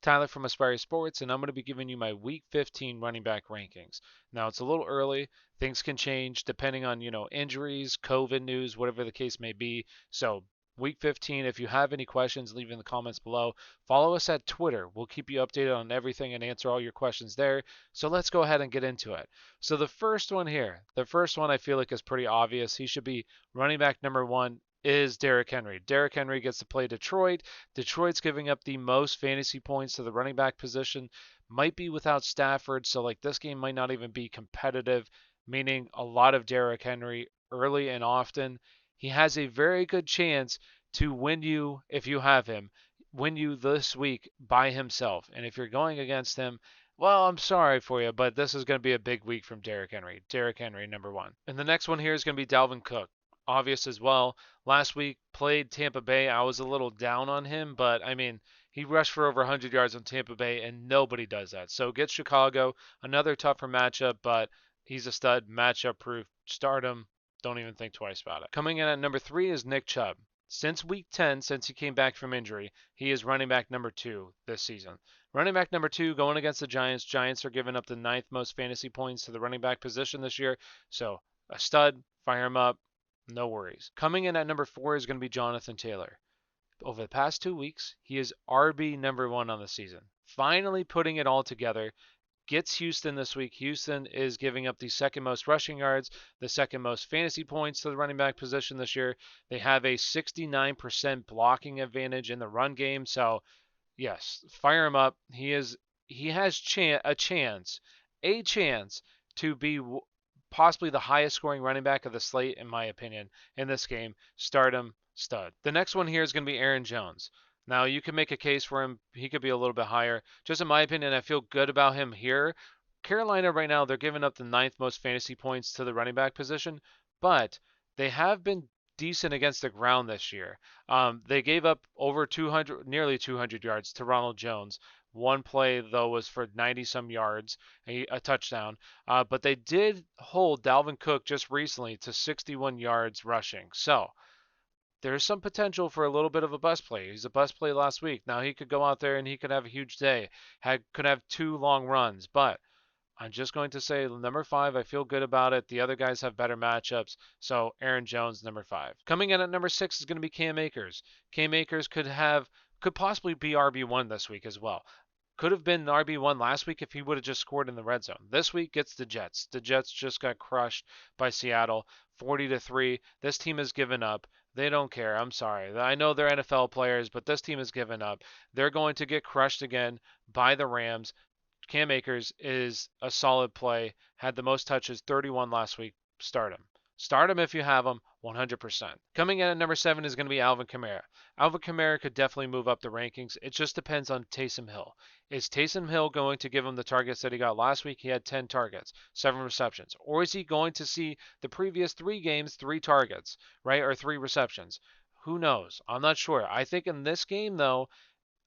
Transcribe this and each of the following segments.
Tyler from Aspire Sports, and I'm going to be giving you my Week 15 running back rankings. Now, it's a little early. Things can change depending on, injuries, COVID news, whatever the case may be. So, Week 15, if you have any questions, leave in the comments below. Follow us at Twitter. We'll keep you updated on everything and answer all your questions there. So, let's go ahead and get into it. So, the first one I feel like is pretty obvious. He should be running back number one is Derrick Henry. Derrick Henry gets to play Detroit. Detroit's giving up the most fantasy points to the running back position. Might be without Stafford, so like this game might not even be competitive, meaning a lot of Derrick Henry early and often. He has a very good chance to win you, if you have him, win you this week by himself. And if you're going against him, well, I'm sorry for you, but this is going to be a big week from Derrick Henry. Derrick Henry, number one. And the next one here is going to be Dalvin Cook. Obvious as well. Last week played Tampa Bay. I was a little down on him, but I mean, he rushed for over 100 yards on Tampa Bay, and nobody does that. So get Chicago, another tougher matchup, but he's a stud, matchup proof. Start him. Don't even think twice about it. Coming in at number 3 is Nick Chubb. Since week 10, since he came back from injury, he is running back number 2 this season. Running back number 2 going against the Giants. Giants are giving up the 9th most fantasy points to the running back position this year. So a stud, fire him up. No worries. Coming in at number 4 is going to be Jonathan Taylor. Over the past 2 weeks, he is RB number 1 on the season. Finally putting it all together. Gets Houston this week. Houston is giving up the second most rushing yards, the second most fantasy points to the running back position this year. They have a 69% blocking advantage in the run game. So, yes, fire him up. He has a chance to be possibly the highest scoring running back of the slate, in my opinion, in this game. Start him, stud. The next one here is going to be Aaron Jones. Now, you can make a case for him. He could be a little bit higher. Just in my opinion, I feel good about him here. Carolina right now, they're giving up the 9th most fantasy points to the running back position, but they have been decent against the ground this year. They gave up over 200, nearly 200 yards to Ronald Jones. One play, though, was for 90-some yards, a touchdown. But they did hold Dalvin Cook just recently to 61 yards rushing. So there's some potential for a little bit of a bust play. He's a bust play last week. Now he could go out there and he could have a huge day. Could have 2 long runs. But I'm just going to say number 5, I feel good about it. The other guys have better matchups. So Aaron Jones, number 5. Coming in at number 6 is going to be Cam Akers. Cam Akers could possibly be RB1 this week as well. Could have been RB1 last week if he would have just scored in the red zone. This week gets the Jets. The Jets just got crushed by Seattle, 40-3. This team has given up. They don't care. I'm sorry. I know they're NFL players, but this team has given up. They're going to get crushed again by the Rams. Cam Akers is a solid play. Had the most touches, 31 last week. Start him. Start him if you have him, 100%. Coming in at number 7 is going to be Alvin Kamara. Alvin Kamara could definitely move up the rankings. It just depends on Taysom Hill. Is Taysom Hill going to give him the targets that he got last week? He had 10 targets, 7 receptions. Or is he going to see the previous 3 games, 3 targets, right? Or 3 receptions? Who knows? I'm not sure. I think in this game, though,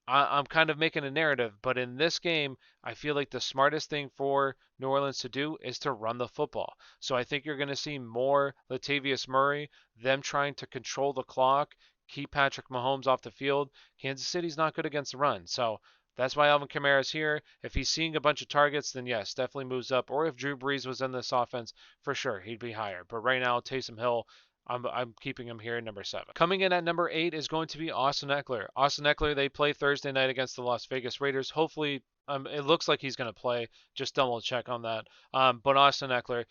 I'm kind of making a narrative, but in this game, I feel like the smartest thing for New Orleans to do is to run the football. So I think you're going to see more Latavius Murray, them trying to control the clock, keep Patrick Mahomes off the field. Kansas City's not good against the run. So that's why Alvin Kamara is here. If he's seeing a bunch of targets, then yes, definitely moves up. Or if Drew Brees was in this offense, for sure, he'd be higher. But right now, Taysom Hill, I'm keeping him here at number 7. Coming in at number 8 is going to be Austin Eckler. Austin Eckler, they play Thursday night against the Las Vegas Raiders. Hopefully, it looks like he's going to play. Just double check on that. But Austin Eckler,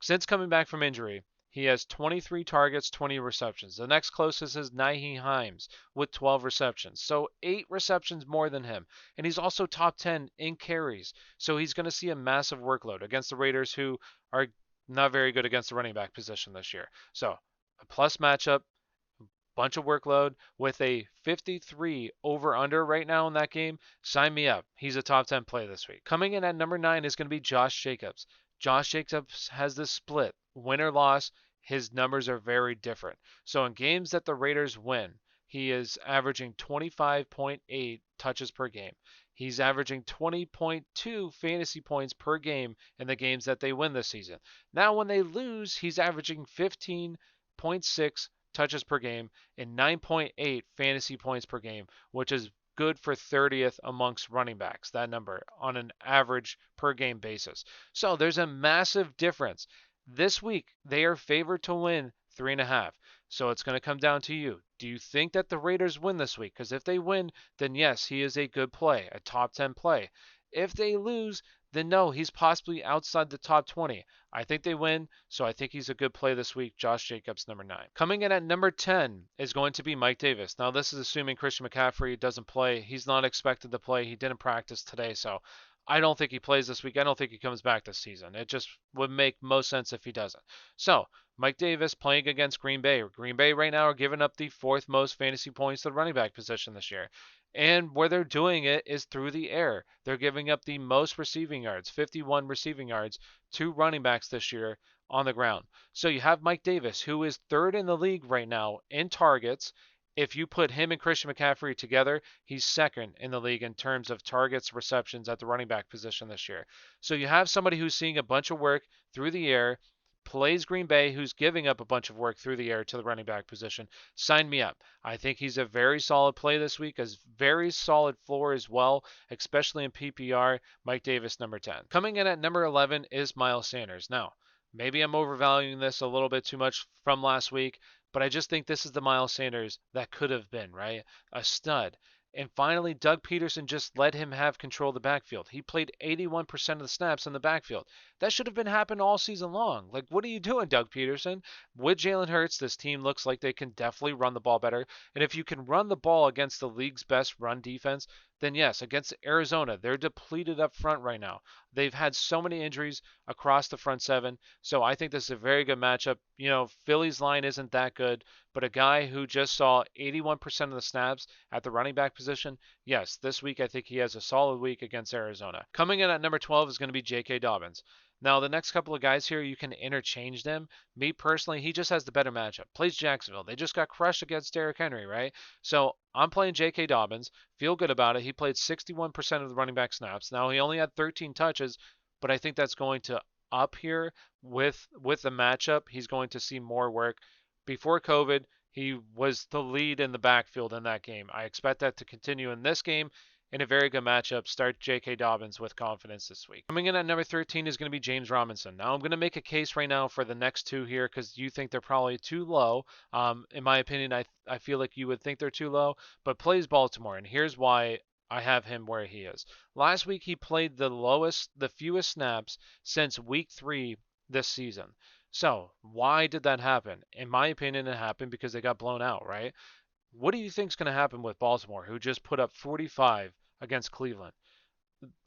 since coming back from injury, he has 23 targets, 20 receptions. The next closest is Nyheim Hines with 12 receptions. So 8 receptions more than him. And he's also top 10 in carries. So he's going to see a massive workload against the Raiders, who are not very good against the running back position this year. So a plus matchup, bunch of workload with a 53 over-under right now in that game. Sign me up. He's a top 10 play this week. Coming in at number 9 is going to be Josh Jacobs. Josh Jacobs has this split. Win or loss, his numbers are very different. So in games that the Raiders win, he is averaging 25.8 touches per game. He's averaging 20.2 fantasy points per game in the games that they win this season. Now, when they lose, he's averaging 15.6 touches per game and 9.8 fantasy points per game, which is good for 30th amongst running backs, that number, on an average per game basis. So there's a massive difference. This week, they are favored to win 3.5. So it's going to come down to you. Do you think that the Raiders win this week? Because if they win, then yes, he is a good play, a top 10 play. If they lose, then no, he's possibly outside the top 20. I think they win, so I think he's a good play this week. Josh Jacobs, number 9. Coming in at number 10 is going to be Mike Davis. Now, this is assuming Christian McCaffrey doesn't play. He's not expected to play. He didn't practice today, so I don't think he plays this week. I don't think he comes back this season. It just would make most sense if he doesn't. So, Mike Davis playing against Green Bay. Green Bay right now are giving up the 4th most fantasy points to the running back position this year. And where they're doing it is through the air. They're giving up the most receiving yards, 51 receiving yards, to running backs this year on the ground. So you have Mike Davis, who is 3rd in the league right now in targets. If you put him and Christian McCaffrey together, he's 2nd in the league in terms of targets, receptions at the running back position this year. So you have somebody who's seeing a bunch of work through the air, plays Green Bay, who's giving up a bunch of work through the air to the running back position. Sign me up. I think he's a very solid play this week, a very solid floor as well, especially in PPR. Mike Davis, number 10. Coming in at number 11 is Miles Sanders. Now, maybe I'm overvaluing this a little bit too much from last week, but I just think this is the Miles Sanders that could have been, right? A stud. And finally, Doug Peterson just let him have control of the backfield. He played 81% of the snaps in the backfield. That should have been happening all season long. Like, what are you doing, Doug Peterson? With Jalen Hurts, this team looks like they can definitely run the ball better. And if you can run the ball against the league's best run defense, then yes, against Arizona, they're depleted up front right now. They've had so many injuries across the front 7. So I think this is a very good matchup. You know, Philly's line isn't that good, but a guy who just saw 81% of the snaps at the running back position, yes, this week I think he has a solid week against Arizona. Coming in at number 12 is going to be J.K. Dobbins. Now, the next couple of guys here, you can interchange them. Me personally, he just has the better matchup. Plays Jacksonville. They just got crushed against Derrick Henry, right? So I'm playing J.K. Dobbins. Feel good about it. He played 61% of the running back snaps. Now, he only had 13 touches, but I think that's going to up here with the matchup. He's going to see more work. Before COVID, he was the lead in the backfield in that game. I expect that to continue in this game. In a very good matchup, start J.K. Dobbins with confidence this week. Coming in at number 13 is going to be James Robinson. Now, I'm going to make a case right now for the next 2 here because you think they're probably too low. In my opinion, I feel like you would think they're too low, but plays Baltimore, and here's why I have him where he is. Last week, he played the fewest snaps since week 3 this season. So, why did that happen? In my opinion, it happened because they got blown out, right? What do you think is going to happen with Baltimore, who just put up 45 against Cleveland?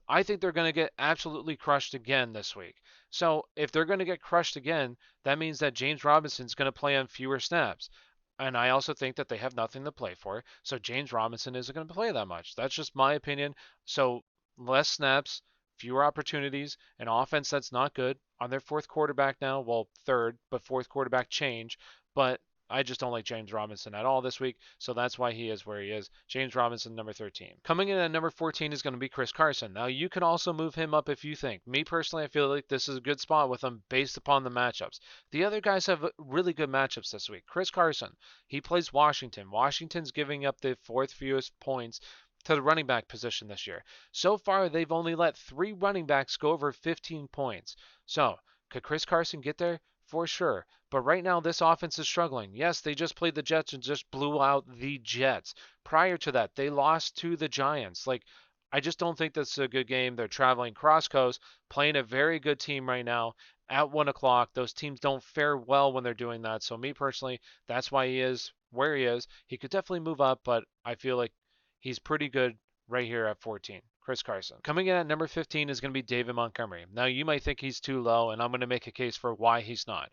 I think they're going to get absolutely crushed again this week. So if they're going to get crushed again, that means that James Robinson's going to play on fewer snaps. And I also think that they have nothing to play for. So James Robinson isn't going to play that much. That's just my opinion. So less snaps, fewer opportunities, an offense that's not good on their 4th quarterback now. Well, 3rd, but 4th quarterback change. But I just don't like James Robinson at all this week, so that's why he is where he is. James Robinson, number 13. Coming in at number 14 is going to be Chris Carson. Now, you can also move him up if you think. Me, personally, I feel like this is a good spot with him based upon the matchups. The other guys have really good matchups this week. Chris Carson, he plays Washington. Washington's giving up the 4th fewest points to the running back position this year. So far, they've only let 3 running backs go over 15 points. So, could Chris Carson get there? For sure. But right now, this offense is struggling. Yes, they just played the Jets and just blew out the Jets. Prior to that, they lost to the Giants. Like, I just don't think that's a good game. They're traveling cross coast, playing a very good team right now at 1 o'clock. Those teams don't fare well when they're doing that. So, me personally, that's why he is where he is. He could definitely move up, but I feel like he's pretty good right here at 14. Chris Carson. Coming in at number 15 is going to be David Montgomery. Now, you might think he's too low, and I'm going to make a case for why he's not.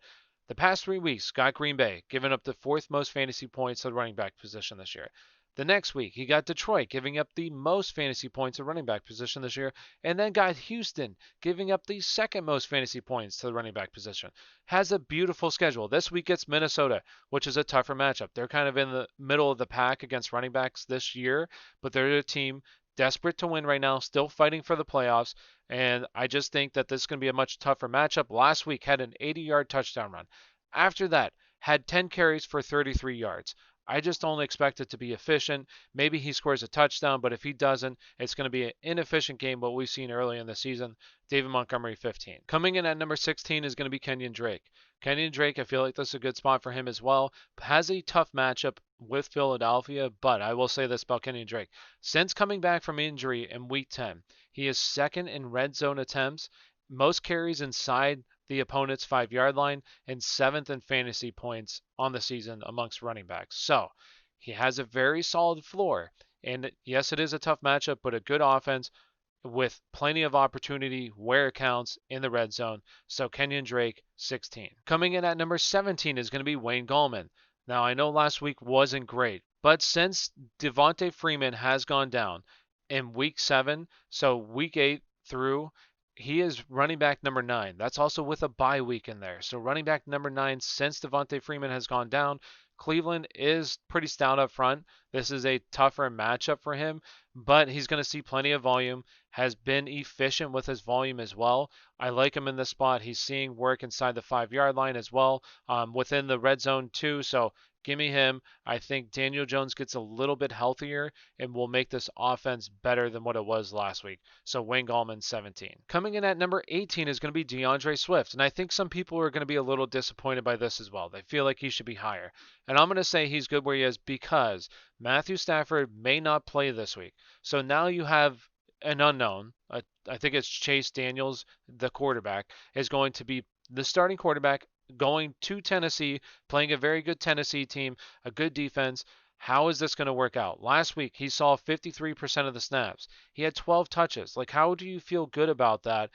The past 3 weeks, got Green Bay, giving up the 4th most fantasy points to the running back position this year. The next week, he got Detroit, giving up the most fantasy points at running back position this year, and then got Houston, giving up the 2nd most fantasy points to the running back position. Has a beautiful schedule. This week it's Minnesota, which is a tougher matchup. They're kind of in the middle of the pack against running backs this year, but they're a team desperate to win right now, still fighting for the playoffs, and I just think that this is going to be a much tougher matchup. Last week had an 80-yard touchdown run. After that, had 10 carries for 33 yards. I just don't expect it to be efficient. Maybe he scores a touchdown, but if he doesn't, it's going to be an inefficient game, what we've seen early in the season. David Montgomery, 15. Coming in at number 16 is going to be Kenyan Drake. Kenyan Drake, I feel like this is a good spot for him as well. Has a tough matchup with Philadelphia, but I will say this about Kenyan Drake. Since coming back from injury in week 10, he is second in red zone attempts, most carries inside the opponent's 5-yard line, and 7th in fantasy points on the season amongst running backs. So he has a very solid floor. And yes, it is a tough matchup, but a good offense with plenty of opportunity where it counts in the red zone. So Kenyan Drake, 16. Coming in at number 17 is going to be Wayne Gallman. Now, I know last week wasn't great, but since Devontae Freeman has gone down in week 7, so week 8 through, he is running back number 9. That's also with a bye week in there. So running back number 9 since Devontae Freeman has gone down. Cleveland is pretty stout up front. This is a tougher matchup for him, but he's going to see plenty of volume, has been efficient with his volume as well. I like him in this spot. He's seeing work inside the 5-yard line as well, within the red zone too. So give me him. I think Daniel Jones gets a little bit healthier and will make this offense better than what it was last week. So Wayne Gallman, 17. Coming in at number 18 is going to be DeAndre Swift. And I think some people are going to be a little disappointed by this as well. They feel like he should be higher. And I'm going to say he's good where he is because Matthew Stafford may not play this week. So now you have an unknown. I think it's Chase Daniels, the quarterback, is going to be the starting quarterback going to Tennessee, playing a very good Tennessee team, a good defense. How is this going to work out? Last week, he saw 53% of the snaps. He had 12 touches. Like, how do you feel good about that,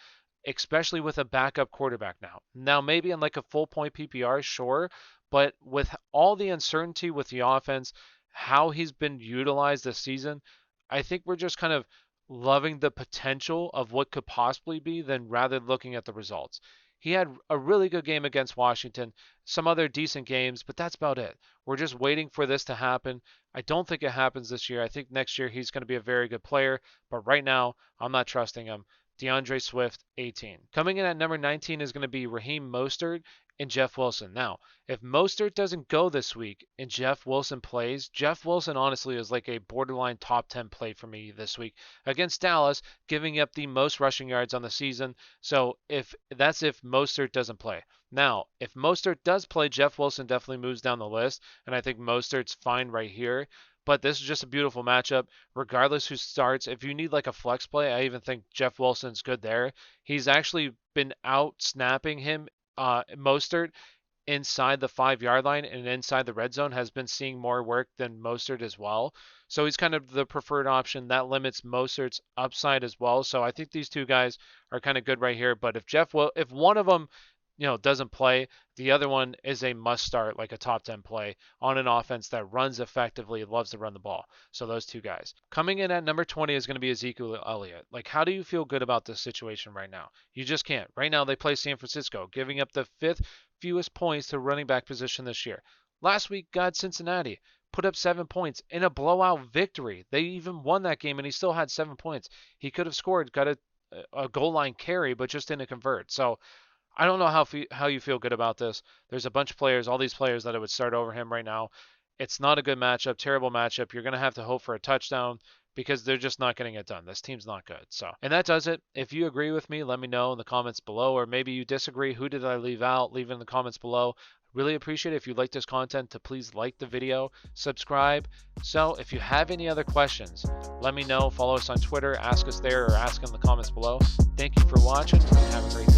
especially with a backup quarterback now? Now, maybe in like a full point PPR, sure, but with all the uncertainty with the offense, how he's been utilized this season, I think we're just kind of loving the potential of what could possibly be than rather looking at the results. He had a really good game against Washington, some other decent games, but that's about it. We're just waiting for this to happen. I don't think it happens this year. I think next year he's going to be a very good player, but right now I'm not trusting him. DeAndre Swift, 18. Coming in at number 19 is going to be Raheem Mostert and Jeff Wilson. Now, if Mostert doesn't go this week and Jeff Wilson plays, Jeff Wilson honestly is like a borderline top 10 play for me this week against Dallas, giving up the most rushing yards on the season. So if Mostert doesn't play. Now, if Mostert does play, Jeff Wilson definitely moves down the list, and I think Mostert's fine right here. But this is just a beautiful matchup, regardless who starts. If you need like a flex play, I even think Jeff Wilson's good there. He's actually been out snapping him, Mostert, inside the 5-yard line and inside the red zone, has been seeing more work than Mostert as well. So he's kind of the preferred option. That limits Mostert's upside as well. So I think these two guys are kind of good right here. But if one of them doesn't play, the other one is a must start, like a top 10 play on an offense that runs effectively, loves to run the ball. So those two guys. Coming in at number 20 is going to be Ezekiel Elliott. Like, how do you feel good about this situation right now? You just can't. Right now they play San Francisco, giving up the 5th fewest points to running back position this year. Last week got Cincinnati, put up 7 points in a blowout victory. They even won that game and he still had 7 points. He could have scored, got a goal line carry, but just didn't convert. So I don't know how you feel good about this. There's a bunch of players, all these players that I would start over him right now. It's not a good matchup, terrible matchup. You're going to have to hope for a touchdown because they're just not getting it done. This team's not good. And that does it. If you agree with me, let me know in the comments below, or maybe you disagree. Who did I leave out? Leave it in the comments below. Really appreciate it if you like this content to please like the video, subscribe. So if you have any other questions, let me know. Follow us on Twitter, ask us there, or ask in the comments below. Thank you for watching and have a great day.